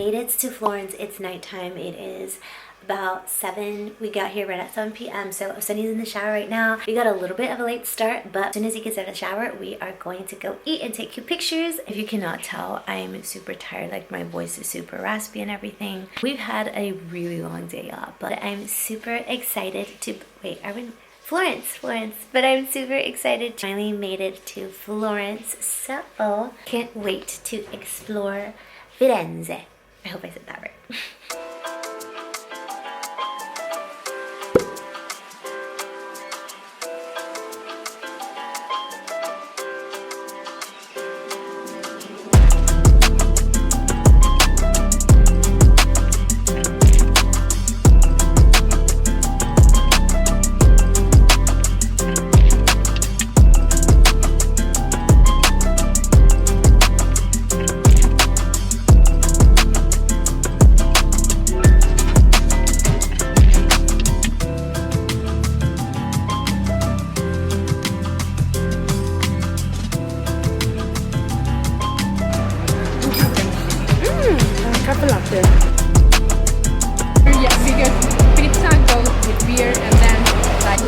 made it to Florence. It's nighttime. It is about 7. We got here right at 7 p.m. So Sunny's in the shower right now. We got a little bit of a late start, but as soon as he gets out of the shower, we are going to go eat and take cute pictures. If you cannot tell, I'm super tired. Like, my voice is super raspy and everything. We've had a really long day off, but I'm super excited to wait. Are we? Florence, but I'm super excited. Finally made it to Florence, so can't wait to explore Firenze. I hope I said that right. Yeah, because pizza goes with beer and then like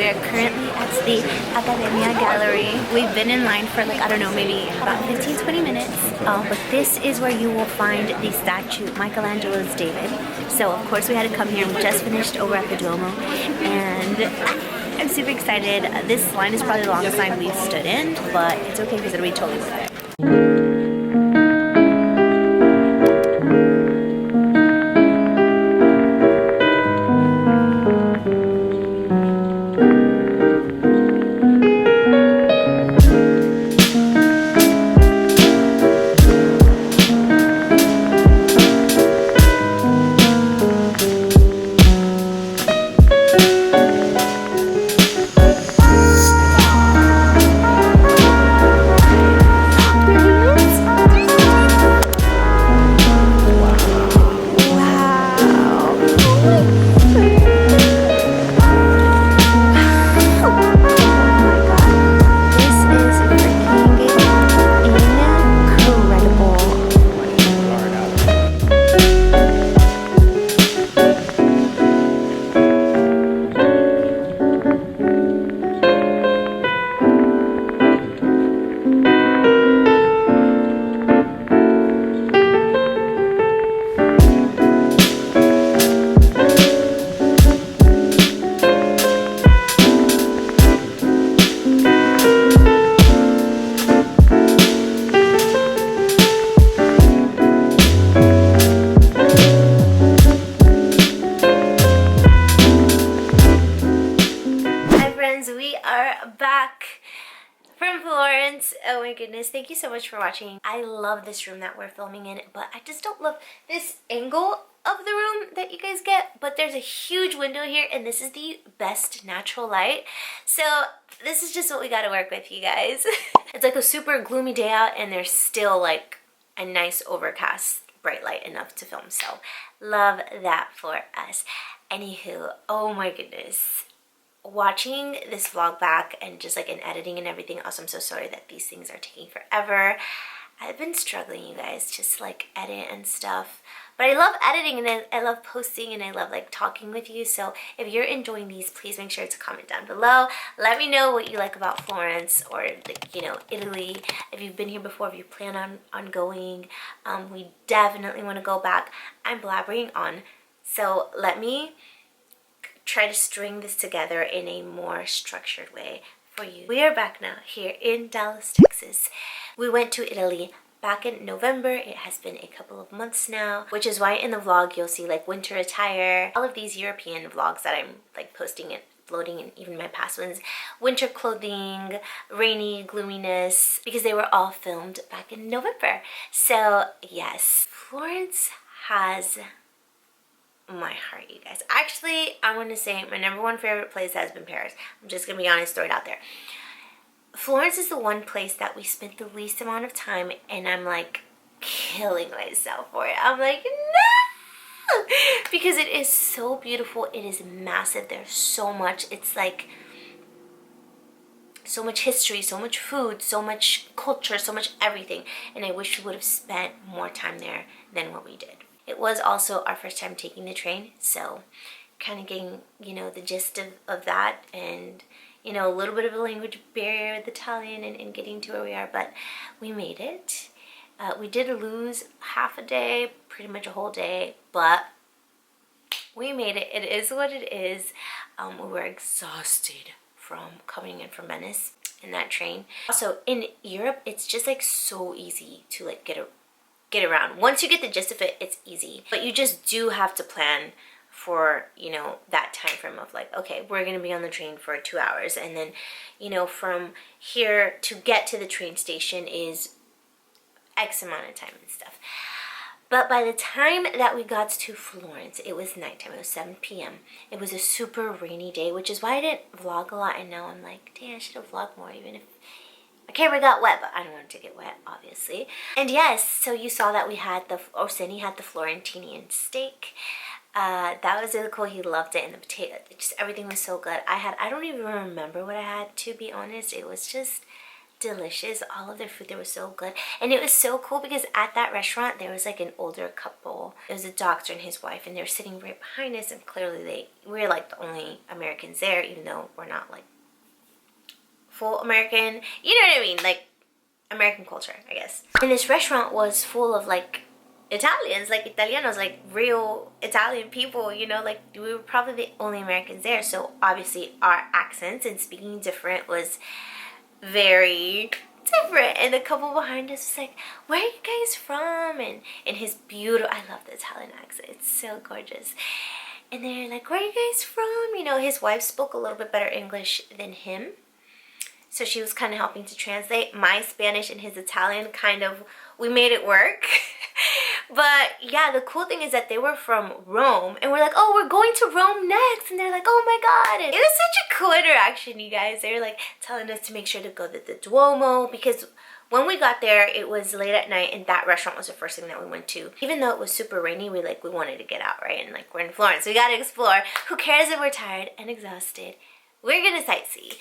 We're currently at the Accademia Gallery. We've been in line for like, I don't know, maybe about 15-20 minutes. But this is where you will find the statue, Michelangelo's David. So of course we had to come here. We just finished over at the Duomo. And I'm super excited. This line is probably the longest line we've stood in, but it's okay because it'll be totally worth it. Back from Florence. Oh my goodness, thank you so much for watching. I love this room that we're filming in, but I just don't love this angle of the room that you guys get. But there's a huge window here and this is the best natural light, so this is just what we got to work with, you guys. It's like a super gloomy day out and there's still like a nice overcast bright light enough to film, so love that for us. Anywho, oh my goodness, watching this vlog back and just like in editing and everything else, I'm so sorry that these things are taking forever. I've been struggling, you guys, just like edit and stuff, But I love editing and I love posting and I love like talking with you. So if you're enjoying these, please make sure to comment down below. Let me know what you like about Florence or like, you know, Italy. If you've been here before, if you plan on going, we definitely want to go back. I'm blabbering on. So let me try to string this together in a more structured way for you. We are back now here in Dallas, Texas. We went to Italy back in November. It has been a couple of months now, which is why in the vlog you'll see like winter attire, all of these European vlogs that I'm like posting and uploading, and even my past ones, winter clothing, rainy gloominess, because they were all filmed back in November. So yes, Florence has my heart, you guys. Actually, I want to say my #1 favorite place has been Paris. I'm just gonna be honest, throw it out there. Florence is the one place that we spent the least amount of time, and I'm like killing myself for it. I'm like, no! Because it is so beautiful. It is massive. There's so much. It's like so much history, so much food, so much culture, so much everything. And I wish we would have spent more time there than what we did. It was also our first time taking the train, so kind of getting, you know, the gist of that, and you know, a little bit of a language barrier with Italian and getting to where we are, but we made it. We did lose half a day, pretty much a whole day, but we made it. It is what it is. We were exhausted from coming in from Venice in that train. Also, in Europe, it's just like so easy to like get around. Once you get the gist of it, it's easy. But you just do have to plan for, you know, that time frame of like, okay, we're gonna be on the train for 2 hours, and then, you know, from here to get to the train station is X amount of time and stuff. But by the time that we got to Florence, it was nighttime. It was 7 p.m. It was a super rainy day, which is why I didn't vlog a lot, and now I'm like, dang, I should have vlogged more, even if my camera got wet, but I don't want it to get wet, obviously. And yes, so you saw that we had Orsini had the Florentinian steak. That was really cool. He loved it, and the potato, just everything was so good. I don't even remember what I had, to be honest. It was just delicious. All of their food there was so good, and it was so cool because at that restaurant there was like an older couple. It was a doctor and his wife, and they were sitting right behind us, and clearly we were like the only Americans there, even though we're not like full American, you know what I mean, like American culture, I guess. And this restaurant was full of like Italians, like Italianos, like real Italian people, you know, like we were probably the only Americans there, so obviously our accents and speaking different was very different. And the couple behind us was like, where are you guys from? And his beautiful, I love the Italian accent, it's so gorgeous. And they're like, where are you guys from? You know, his wife spoke a little bit better English than him, so she was kind of helping to translate. My Spanish and his Italian, kind of, we made it work. But yeah, the cool thing is that they were from Rome, and we're like, oh, we're going to Rome next, and they're like, oh my god. And it was such a cool interaction, you guys. They were like telling us to make sure to go to the Duomo, because when we got there it was late at night, and that restaurant was the first thing that we went to. Even though it was super rainy, we wanted to get out, right? And like, we're in Florence, we gotta explore. Who cares if we're tired and exhausted? We're gonna sightsee.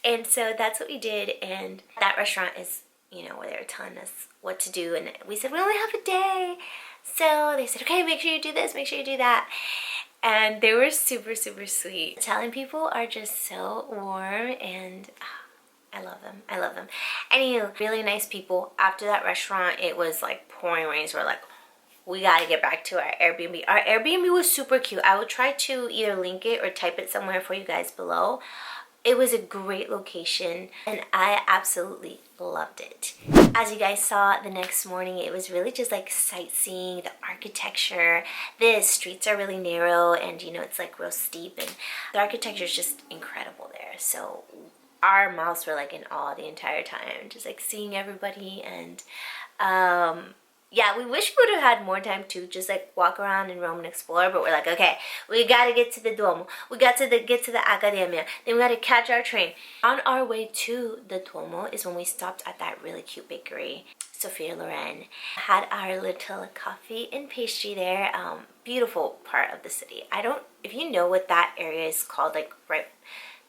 And so that's what we did. And that restaurant is, you know, where they were telling us what to do, and we said we only have a day, so they said, okay, make sure you do this, make sure you do that. And they were super, super sweet. Italian people are just so warm, and I love them. I love them. Anywho, really nice people. After that restaurant, it was like pouring rain, so we're like, we gotta get back to our Airbnb. Our Airbnb was super cute. I will try to either link it or type it somewhere for you guys below. It was a great location, and I absolutely loved it. As you guys saw the next morning, it was really just like sightseeing, the architecture. The streets are really narrow, and you know, it's like real steep, and the architecture is just incredible there. So our mouths were like in awe the entire time, just like seeing everybody. And yeah, we wish we would have had more time to just like walk around in Rome and explore, but we're like, okay, we gotta get to the Duomo, we got to get to the Accademia, then we gotta catch our train. On our way to the Duomo is when we stopped at that really cute bakery, Sophia Loren. Had our little coffee and pastry there. Beautiful part of the city. I don't, if you know what that area is called, like right,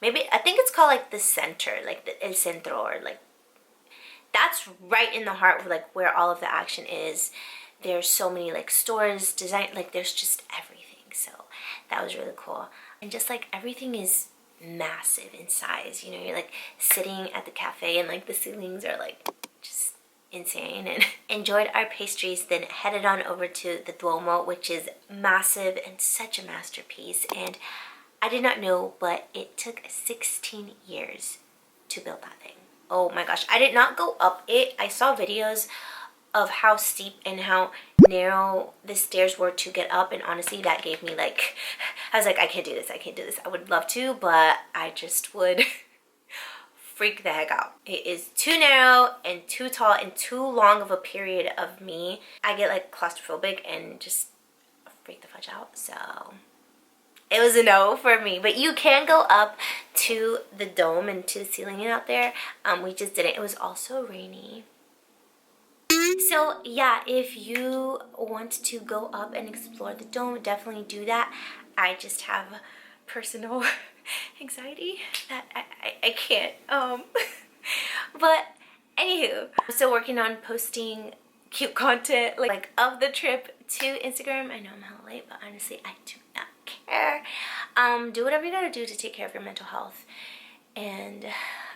maybe, I think it's called like the center, like the El Centro, or like, that's right in the heart of like where all of the action is. there's so many like stores, design, like there's just everything. So that was really cool. And just like everything is massive in size, you know, you're like sitting at the cafe and like the ceilings are like just insane. And enjoyed our pastries, then headed on over to the Duomo, which is massive and such a masterpiece. And I did not know, but it took 16 years to build that thing. Oh my gosh, I did not go up it. I saw videos of how steep and how narrow the stairs were to get up, and honestly that gave me like, I was like, I can't do this, I can't do this. I would love to, but I just would freak the heck out. It is too narrow and too tall and too long of a period of me. I get like claustrophobic and just freak the fudge out. So it was a no for me. But you can go up to the dome and to the ceiling out there. We just didn't. It was also rainy. So yeah, if you want to go up and explore the dome, definitely do that. I just have personal anxiety that I can't. But anywho, I'm still working on posting cute content like of the trip to Instagram. I know I'm hella late, but honestly I do not care. Do whatever you gotta do to take care of your mental health. And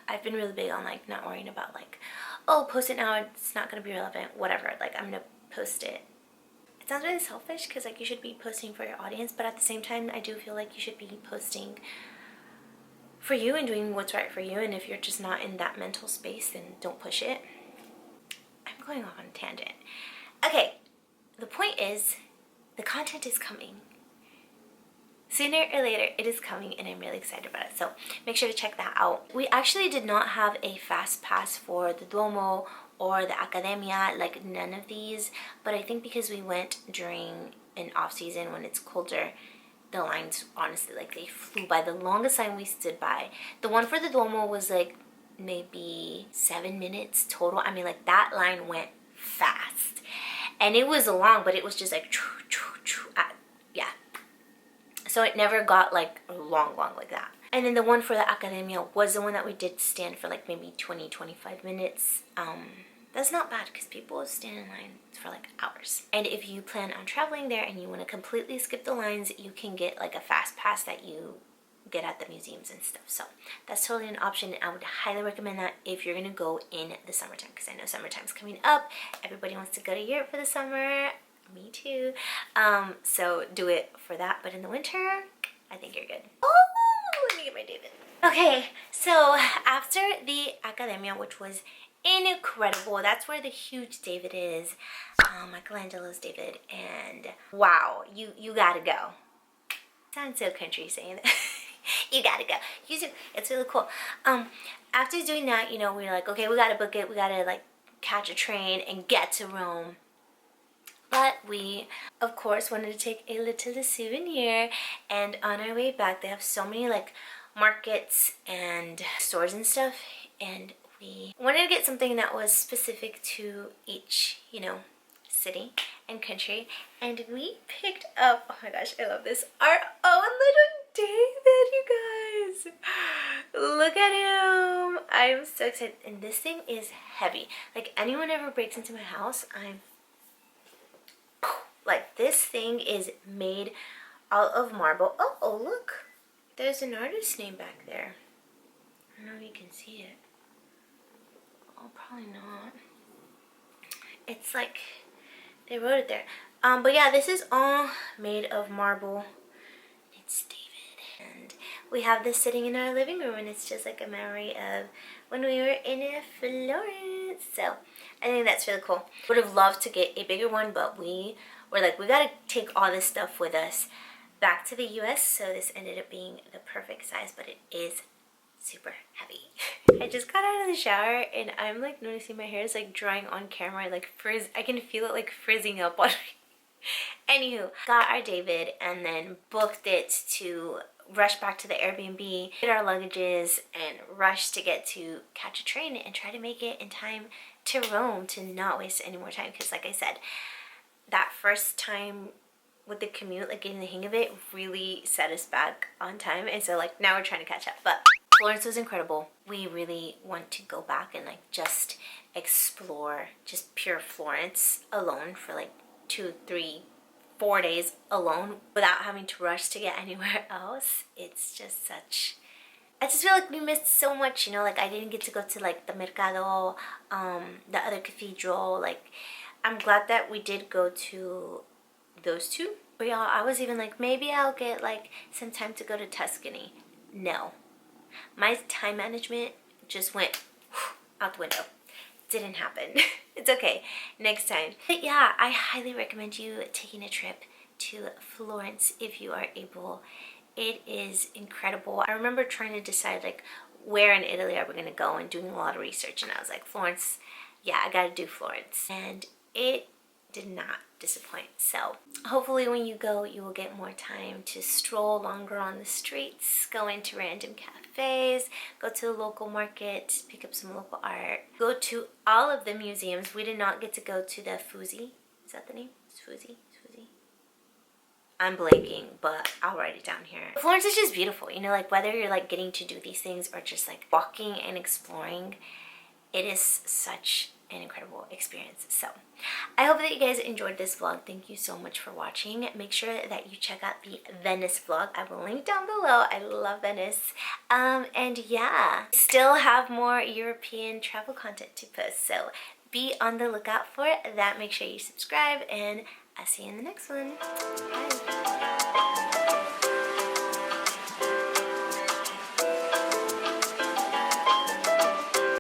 I've been really big on like not worrying about like, oh, post it now, it's not gonna be relevant, whatever. Like I'm gonna post it. It sounds really selfish because like you should be posting for your audience, but at the same time I do feel like you should be posting for you and doing what's right for you. And if you're just not in that mental space, then don't push it. I'm going off on a tangent. Okay, the point is the content is coming. Sooner or later it is coming, and I'm really excited about it, so make sure to check that out. We actually did not have a fast pass for the Duomo or the Accademia, like none of these, but I think because we went during an off season when it's colder, the lines honestly like they flew by. The longest line we stood by, the one for the Duomo was like maybe 7 minutes total. I mean, like that line went fast and it was long, but it was just like yeah. So it never got like long like that. And then the one for the Academia was the one that we did stand for like maybe 20-25 minutes. That's not bad because people stand in line for like hours. And if you plan on traveling there and you want to completely skip the lines, you can get like a fast pass that you get at the museums and stuff. So that's totally an option. I would highly recommend that if you're gonna go in the summertime, because I know summertime's coming up. Everybody wants to go to Europe for the summer. Me too. So do it for that. But in the winter, I think you're good. Oh, let me get my David. Okay, so after the Academia, which was incredible, that's where the huge David is. Michelangelo's David, and wow, you gotta go. Sounds so country saying that. You gotta go. You do. It's really cool. After doing that, you know, we were like, okay, we gotta book it. We gotta like catch a train and get to Rome. But we, of course, wanted to take a little souvenir, and on our way back, they have so many like markets and stores and stuff, and we wanted to get something that was specific to each, you know, city and country, and we picked up, oh my gosh, I love this, our own little David, you guys. Look at him. I'm so excited, and this thing is heavy. Like, anyone ever breaks into my house, I'm like, this thing is made out of marble. Oh, look. There's an artist's name back there. I don't know if you can see it. Oh, probably not. It's like, they wrote it there. But yeah, this is all made of marble. It's David. And we have this sitting in our living room, and it's just like a memory of when we were in Florence. So I think that's really cool. Would have loved to get a bigger one, but we're like, we gotta take all this stuff with us back to the US, so this ended up being the perfect size, but it is super heavy. I just got out of the shower and I'm like noticing my hair is like drying on camera, like I can feel it like frizzing up on me. Anywho, got our David and then booked it to rush back to the Airbnb, get our luggages, and rush to get to catch a train and try to make it in time to Rome to not waste any more time, because like I said, that first time with the commute, like getting the hang of it, really set us back on time. And so like now we're trying to catch up. But Florence was incredible. We really want to go back and like just explore just pure Florence alone for like 2, 3, 4 days alone without having to rush to get anywhere else. It's just such, I just feel like we missed so much, you know, like I didn't get to go to like the Mercado, the other cathedral. Like I'm glad that we did go to those two. But y'all, I was even like, maybe I'll get like some time to go to Tuscany. No. My time management just went out the window. Didn't happen. It's okay. Next time. But yeah, I highly recommend you taking a trip to Florence if you are able. It is incredible. I remember trying to decide like where in Italy are we gonna go and doing a lot of research, and I was like, Florence, yeah, I gotta do Florence. And it did not disappoint. So hopefully when you go, you will get more time to stroll longer on the streets, go into random cafes, go to the local market, pick up some local art, go to all of the museums. We did not get to go to the Uffizi. Is that the name? Uffizi? I'm blanking, but I'll write it down here. Florence is just beautiful, you know, like whether you're like getting to do these things or just like walking and exploring, it is such an incredible experience. So I hope that you guys enjoyed this vlog. Thank you so much for watching. Make sure that you check out the Venice vlog. I will link down below. I love Venice. And yeah, still have more European travel content to post, so be on the lookout for that. Make sure you subscribe, and I'll see you in the next one. Bye.